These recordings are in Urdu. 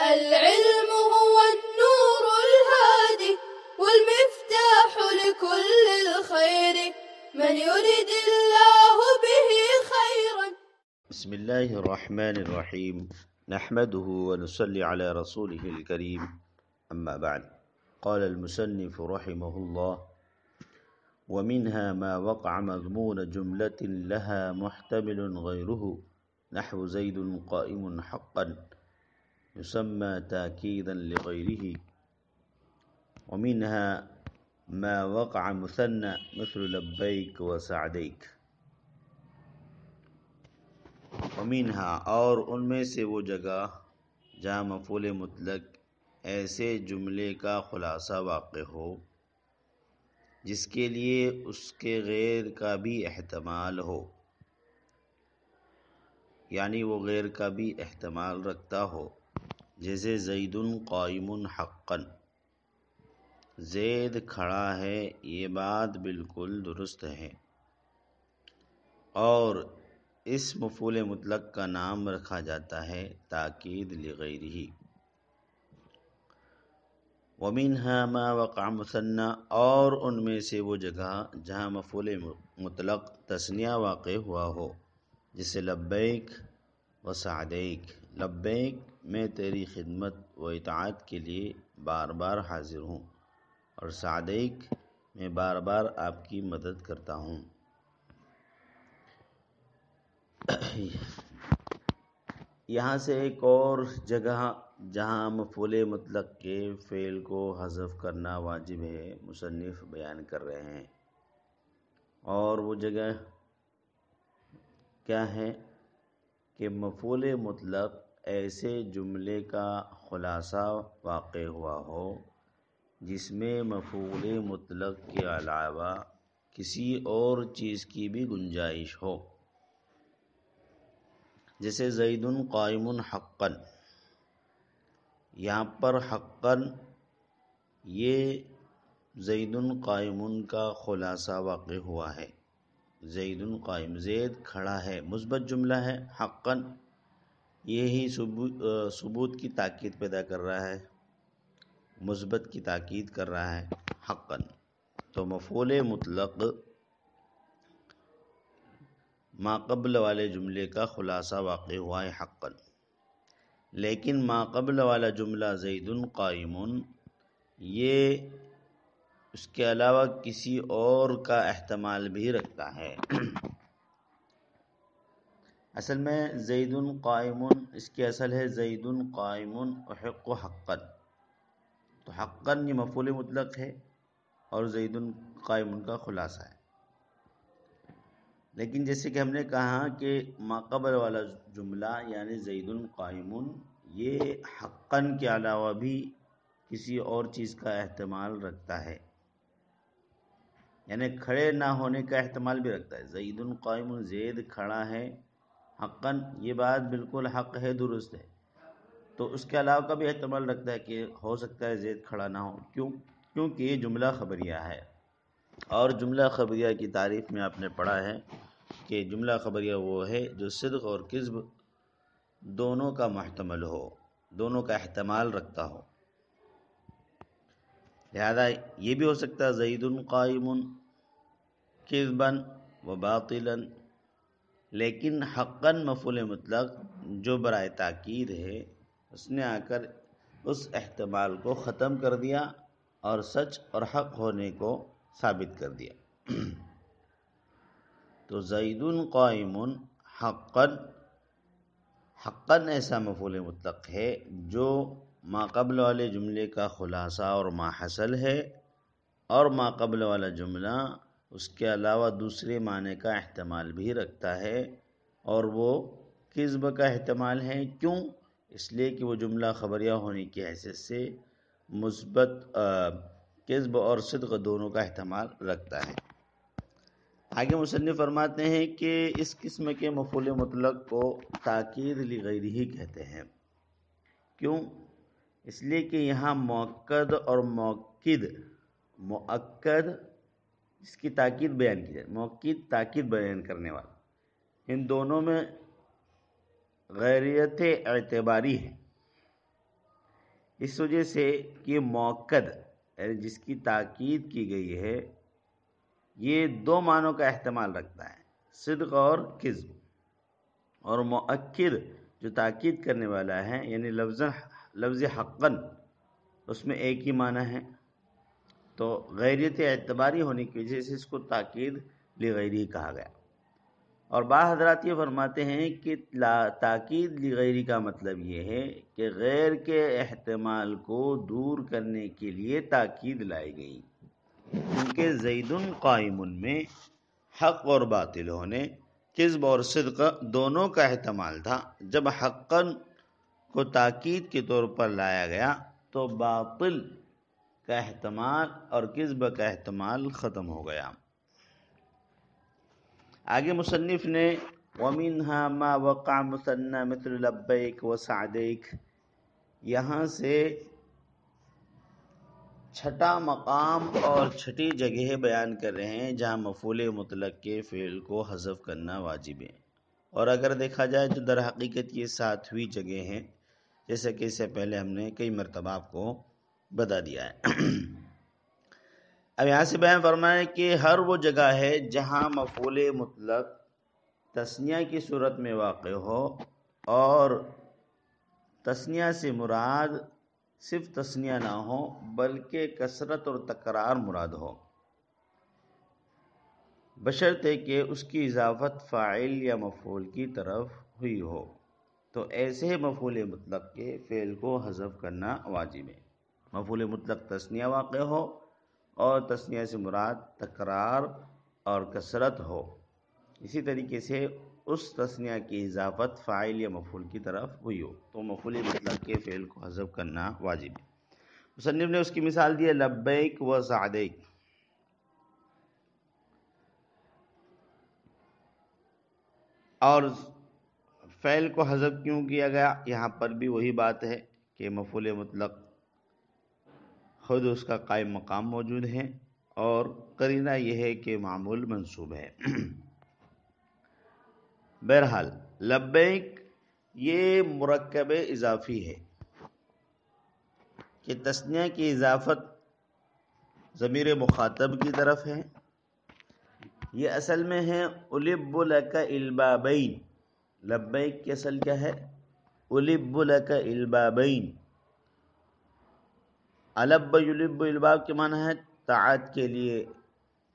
العلم هو النور الهادي والمفتاح لكل الخير من يرد الله به خيرا. بسم الله الرحمن الرحيم نحمده ونصلي على رسوله الكريم أما بعد. قال المصنف رحمه الله: ومنها ما وقع مضمون جملة لها محتمل غيره نحو زيد قائم حقا يسمى تأكيدا لغيره. ومنها ما وقع مثنى مثل لبيك وسعديك. ومنها اور ان میں سے وہ جگہ جہاں مفعول مطلق ایسے جملے کا خلاصہ واقع ہو جس کے لیے اس کے غیر کا بھی احتمال ہو، یعنی وہ غیر کا بھی احتمال رکھتا ہو، جیسے زید قائم حقا، زید کھڑا ہے، یہ بات بالکل درست ہے، اور اس مفعول مطلق کا نام رکھا جاتا ہے تاکید لغیرہ۔ ومنها ما وقع مثنى، اور ان میں سے وہ جگہ جہاں مفعول مطلق تثنیہ واقع ہوا ہو، جسے لبیک و سعدیک، لبیک میں تیری خدمت و اطاعت کے لیے بار بار حاضر ہوں، اور سعدیک میں بار بار آپ کی مدد کرتا ہوں۔ یہاں سے ایک اور جگہ جہاں مفعول مطلق کے فعل کو حذف کرنا واجب ہے مصنف بیان کر رہے ہیں، اور وہ جگہ کیا ہے کہ مفعول مطلق ایسے جملے کا خلاصہ واقع ہوا ہو جس میں مفعول مطلق کے علاوہ کسی اور چیز کی بھی گنجائش ہو، جیسے زید قائم حقا۔ یہاں پر حقا یہ زید قائم کا خلاصہ واقع ہوا ہے، زید قائم، زید کھڑا ہے، مثبت جملہ ہے، حقا یہی ثبوت کی تاکید پیدا کر رہا ہے، مثبت کی تاکید کر رہا ہے حقا۔ تو مفعول مطلق ما قبل والے جملے کا خلاصہ واقع ہوا ہے حقا، لیکن ما قبل والا جملہ زید قائم یہ اس کے علاوہ کسی اور کا احتمال بھی رکھتا ہے۔ اصل میں زید قائم، اس کی اصل ہے زید قائم احق حقا، تو حقا یہ مفعول مطلق ہے اور زید قائم کا خلاصہ ہے۔ لیکن جیسے کہ ہم نے کہا کہ ما قبل والا جملہ یعنی زید قائم یہ حقا کے علاوہ بھی کسی اور چیز کا احتمال رکھتا ہے، یعنی کھڑے نہ ہونے کا احتمال بھی رکھتا ہے۔ زید قائم، زید کھڑا ہے، حقا یہ بات بالکل حق ہے، درست ہے، تو اس کے علاوہ کا بھی احتمال رکھتا ہے کہ ہو سکتا ہے زید کھڑا نہ ہو۔ کیونکہ یہ جملہ خبریہ ہے، اور جملہ خبریہ کی تعریف میں آپ نے پڑھا ہے کہ جملہ خبریہ وہ ہے جو صدق اور کذب دونوں کا محتمل ہو، دونوں کا احتمال رکھتا ہو۔ لہذا یہ بھی ہو سکتا ہے زید قائم کذبا و باطلا، لیکن حقا مفعول مطلق جو برائے تاکید ہے اس نے آ کر اس احتمال کو ختم کر دیا اور سچ اور حق ہونے کو ثابت کر دیا۔ تو زید قائم حقا، حقا ایسا مفعول مطلق ہے جو ما قبل والے جملے کا خلاصہ اور ما حصل ہے، اور ما قبل والا جملہ اس کے علاوہ دوسرے معنی کا احتمال بھی رکھتا ہے، اور وہ کذب کا احتمال ہے۔ کیوں؟ اس لیے کہ وہ جملہ خبریہ ہونے کی حیثیت سے مثبت کذب اور صدق دونوں کا احتمال رکھتا ہے۔ آگے مصنف فرماتے ہیں کہ اس قسم کے مفعول مطلق کو تاکید لغیرہ کہتے ہیں۔ کیوں؟ اس لیے کہ یہاں مؤکد اور مؤکد اس کی تاکید بیان کی جائے، مؤکد تاکید بیان کرنے والا، ان دونوں میں غیریت اعتباری ہے۔ اس وجہ سے کہ موکد یعنی جس کی تاکید کی گئی ہے یہ دو معنوں کا احتمال رکھتا ہے، صدق اور کذب، اور مؤکد جو تاکید کرنے والا ہے یعنی لفظ حقاً اس میں ایک ہی معنی ہے، تو غیریت اعتباری ہونے کی وجہ سے اس کو تاکید لغیری کہا گیا۔ اور بعض حضرات یہ فرماتے ہیں کہ تاکید لغیری کا مطلب یہ ہے کہ غیر کے احتمال کو دور کرنے کے لیے تاکید لائی گئی، کیونکہ زید قائم میں حق اور باطل ہونے، کذب اور صدق دونوں کا احتمال تھا۔ جب حقاً کو تاکید کے طور پر لایا گیا تو باطل کا احتمال اور کذب کا احتمال ختم ہو گیا۔ آگے مصنف نے وَمِنْهَا مَا وَقَعَ مُثَنَّى مِثْلُ لَبَّيْكَ وَسَعْدَيْكَ، یہاں سے چھٹا مقام اور چھٹی جگہ بیان کر رہے ہیں جہاں مفعول مطلق کے فعل کو حذف کرنا واجب ہے، اور اگر دیکھا جائے تو در حقیقت یہ 7ویں جگہ ہے، جیسے کہ اس سے پہلے ہم نے کئی مرتبہ آپ کو بتا دیا ہے۔ اب یہاں سے بیان فرمائے کہ ہر وہ جگہ ہے جہاں مفعول مطلق تثنیہ کی صورت میں واقع ہو اور تثنیہ سے مراد صرف تثنیہ نہ ہو بلکہ کثرت اور تکرار مراد ہو، بشرطے کہ اس کی اضافت فاعل یا مفعول کی طرف ہوئی ہو، تو ایسے مفعول مطلق کے فعل کو حذف کرنا واجب ہے۔ مفعول مطلق تثنیہ واقع ہو اور تثنیہ سے مراد تکرار اور کثرت ہو، اسی طریقے سے اس تثنیہ کی اضافت فاعل یا مفعول کی طرف ہوئی ہو تو مفعول مطلق کے فعل کو حذف کرنا واجب ہے۔ مصنف نے اس کی مثال دی ہے لبیک و سعدیک۔ اور فعل کو حذف کیوں کیا گیا؟ یہاں پر بھی وہی بات ہے کہ مفعول مطلق خود اس کا قائم مقام موجود ہے اور قرینہ یہ ہے کہ معمول منصوب ہے۔ بہرحال لبیک یہ مرکب اضافی ہے کہ تثنیہ کی اضافت ضمیر مخاطب کی طرف ہے، یہ اصل میں ہے الب لک البابین۔ لبیک کی اصل کیا ہے؟ الب لک البابین۔ الب یلب الباب کے معنی ہے طاعت کے لیے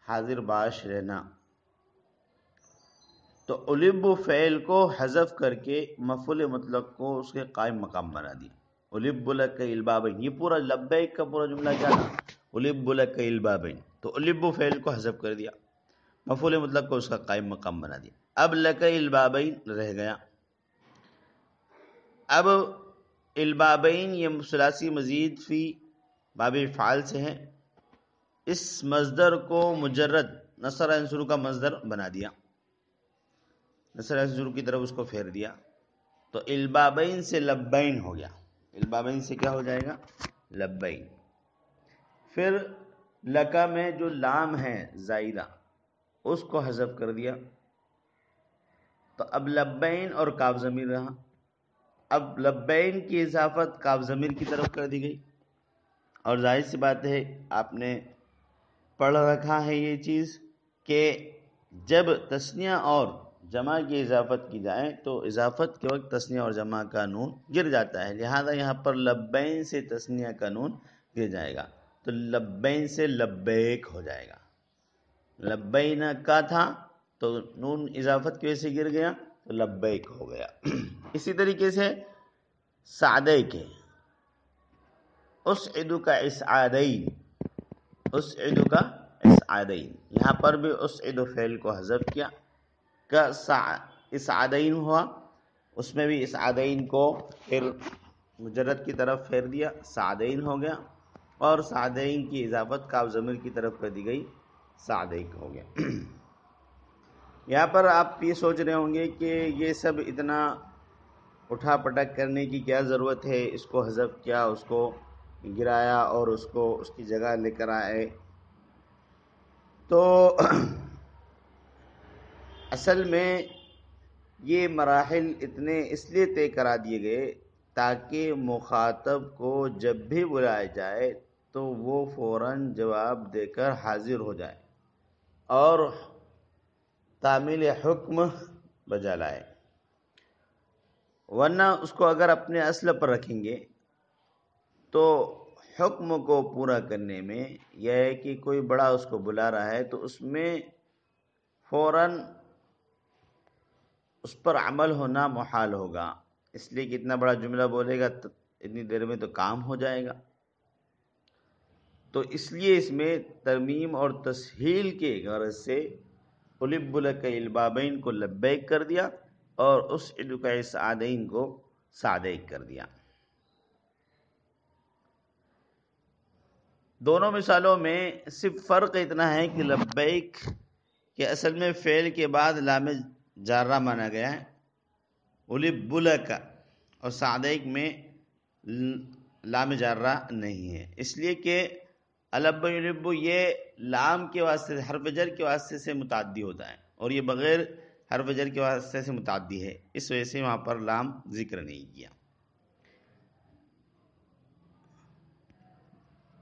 حاضر باش رہنا، تو الب فعل کو حذف کر کے مفعول مطلق کو اس کے قائم مقام بنا دیا۔ الب لک البابین، یہ پورا لبیک کا پورا جملہ کیا تھا؟ الب لک البابین، تو الب فعل کو حذف کر دیا، مفعول مطلق کو اس کا قائم مقام بنا دیا۔ اب لک البابین رہ گیا۔ اب البابین یہ ثلاثی مزید فی باب فعال سے ہے، اس مصدر کو مجرد نصر عنصر کا مصدر بنا دیا، نصر عنصر کی طرف اس کو پھیر دیا، تو البابین سے لبین ہو گیا۔ البابین سے کیا ہو جائے گا؟ لبین۔ پھر لکا میں جو لام ہے زائدہ اس کو حذف کر دیا، تو اب لبین اور کاف ضمیر رہا۔ اب لبین کی اضافت کاف ضمیر کی طرف کر دی گئی، اور ظاہر سی بات ہے آپ نے پڑھ رکھا ہے یہ چیز کہ جب تثنیہ اور جمع کی اضافت کی جائے تو اضافت کے وقت تثنیہ اور جمع کا نون گر جاتا ہے، لہذا یہاں پر لبین سے تثنیہ کا نون گر جائے گا، تو لبین سے لبیک ہو جائے گا۔ لبین کا تھا تو نون اضافت کی وجہ سے گر گیا تو لبیک ہو گیا۔ اسی طریقے سے سعدیک ہے، اسعد کا اسعادین، اسعد کا اسعادین، یہاں پر بھی اسعد فعل کو حذف کیا، کا اسعادین ہوا، اس میں بھی اسعادین کو پھر مجرد کی طرف پھیر دیا، سعدین ہو گیا، اور سعدین کی اضافت کاف ضمیر کی طرف کر دی گئی، سعدیک ہو گیا۔ یہاں پر آپ یہ سوچ رہے ہوں گے کہ یہ سب اتنا اٹھا پٹک کرنے کی کیا ضرورت ہے، اس کو حذف کیا، اس کو گرایا اور اس کو اس کی جگہ لے کر آئے، تو اصل میں یہ مراحل اتنے اس لیے طے کرا دیے گئے تاکہ مخاطب کو جب بھی بلایا جائے تو وہ فوراً جواب دے کر حاضر ہو جائے اور تعمیل حکم بجا لائے، ورنہ اس کو اگر اپنے اصل پر رکھیں گے تو حکم کو پورا کرنے میں یہ ہے کہ کوئی بڑا اس کو بلا رہا ہے تو اس میں فوراً اس پر عمل ہونا محال ہوگا، اس لیے کہ اتنا بڑا جملہ بولے گا اتنی دیر میں تو کام ہو جائے گا، تو اس لیے اس میں ترمیم اور تسہیل کے غرض سے الب لک البابین کو لبیک کر دیا اور اس ادک سعدین کو سعدیک کر دیا۔ دونوں مثالوں میں صرف فرق اتنا ہے کہ لبیک کے اصل میں فعل کے بعد لام جارہ مانا گیا ہے الب لک، اور سعدیک میں لام جارہ نہیں ہے، اس لیے کہ الب یلب یہ لام کے واسطے سے حرف جر کے واسطے سے متعدی ہوتا ہے اور یہ بغیر حرف جر کے واسطے سے متعدی ہے، اس وجہ سے وہاں پر لام ذکر نہیں کیا۔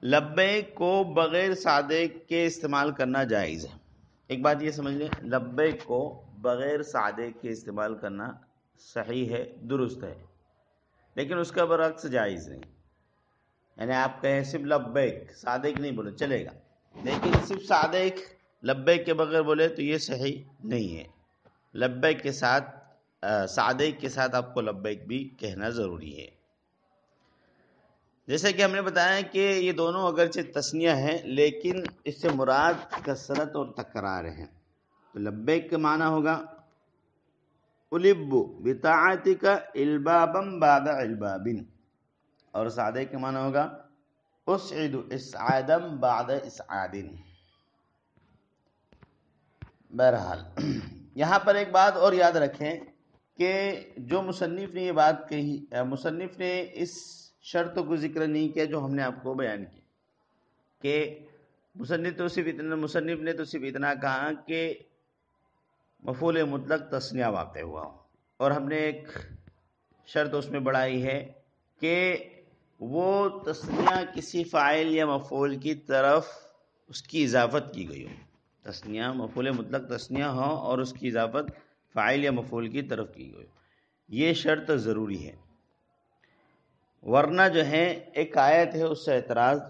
لبیک کو بغیر سعدیک کے استعمال کرنا جائز ہے۔ ایک بات یہ سمجھ لیں، لبیک کو بغیر سعدیک کے استعمال کرنا صحیح ہے، درست ہے، لیکن اس کا برعکس جائز نہیں۔ یعنی آپ کہیں صرف لبیک، سعدیک نہیں بولے چلے گا، لیکن صرف سعدیک لبیک کے بغیر بولے تو یہ صحیح نہیں ہے۔ لبیک کے ساتھ سعدیک کے ساتھ آپ کو لبیک بھی کہنا ضروری ہے۔ جیسے کہ ہم نے بتایا کہ یہ دونوں اگرچہ تثنیہ ہیں لیکن اس سے مراد کثرت اور تکرار ہیں، تو لبیک کا معنی ہوگا الب بطاعتک البابا بعد الباب، اور سعدیک کا معنی ہوگا اسعد اسعادا بعد اسعاد۔ بہرحال یہاں پر ایک بات اور یاد رکھیں کہ جو مصنف نے یہ بات کہی، مصنف نے اس شرط کو ذکر نہیں کیا جو ہم نے آپ کو بیان کی کہ مصنف نے تو صرف اتنا کہا کہ مفعول مطلق تثنیہ واقع ہوا، اور ہم نے ایک شرط اس میں بڑھائی ہے کہ وہ تثنیہ کسی فاعل یا مفعول کی طرف اس کی اضافت کی گئی ہو، تثنیہ مفعول مطلق تثنیہ ہو اور اس کی اضافت فاعل یا مفعول کی طرف کی گئی ہو، یہ شرط ضروری ہے، ورنہ جو ہے ایک آیت ہے اس سے اعتراض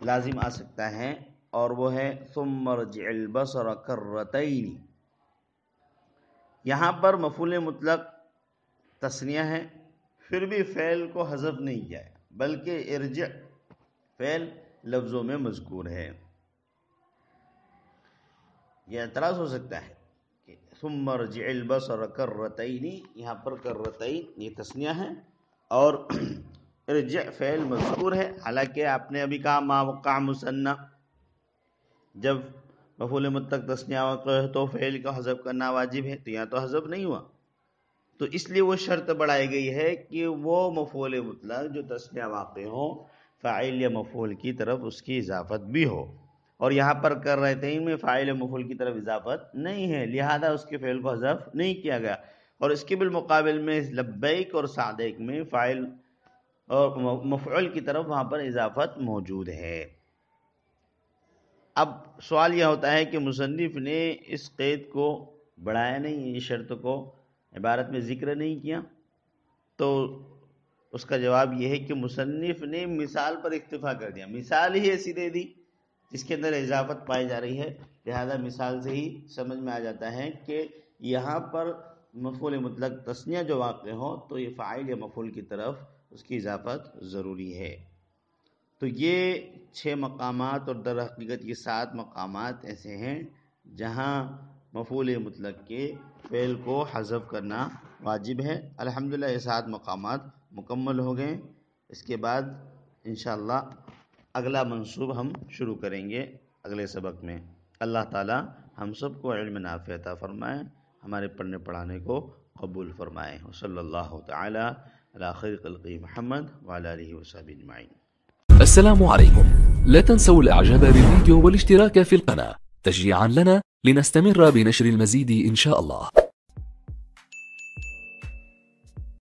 لازم آ سکتا ہے، اور وہ ہے ثم ارجع البصر کرتین۔ یہاں پر مفعول مطلق تثنیہ ہے، پھر بھی فعل کو حذف نہیں کیا ہے بلکہ ارجع فعل لفظوں میں مذکور ہے۔ یہ اعتراض ہو سکتا ہے کہ ثم ارجع البصر کرتین، یہاں پر کرتین یہ تثنیہ ہے اور ارجع فعل مذکور ہے، حالانکہ آپ نے ابھی کہا ما وقع مثنى، جب مفعول مطلق تثنیہ واقع ہے تو فعل کا حذف کرنا واجب ہے، تو یہاں تو حذف نہیں ہوا، تو اس لیے وہ شرط بڑھائی گئی ہے کہ وہ مفعول مطلق جو تثنیہ واقع ہو فاعل یا مفعول کی طرف اس کی اضافت بھی ہو، اور یہاں پر کر رہے تھے میں فاعل مفعول کی طرف اضافت نہیں ہے، لہذا اس کے فعل کو حذف نہیں کیا گیا، اور اس کے بالمقابل میں لبیک اور سعدیک میں فاعل اور مفعول کی طرف وہاں پر اضافت موجود ہے۔ اب سوال یہ ہوتا ہے کہ مصنف نے اس قید کو بڑھایا نہیں، اس شرط کو عبارت میں ذکر نہیں کیا، تو اس کا جواب یہ ہے کہ مصنف نے مثال پر اکتفا کر دیا، مثال ہی ایسی دے دی جس کے اندر اضافت پائی جا رہی ہے، لہذا مثال سے ہی سمجھ میں آ جاتا ہے کہ یہاں پر مفعول مطلق تثنیہ جو واقع ہو تو یہ فاعل یا مفعول کی طرف اس کی اضافت ضروری ہے۔ تو یہ 6 مقامات اور در حقیقت یہ 7 مقامات ایسے ہیں جہاں مفعول مطلق کے فعل کو حذف کرنا واجب ہے۔ الحمدللہ یہ 7 مقامات مکمل ہو گئے، اس کے بعد انشاءاللہ اگلا منصوب ہم شروع کریں گے اگلے سبق میں۔ اللہ تعالی ہم سب کو علم نافع عطا فرمائے، ہمارے پڑھنے پڑھانے کو قبول فرمائے۔ صلی اللہ تعالی علی خیر خلقہ محمد وعلی آلہ وصحبہ اجمعین۔ السلام عليكم، لا تنسوا الاعجاب بالفيديو والاشتراك في القناة تشجيعا لنا لنستمر بنشر المزيد إن شاء الله.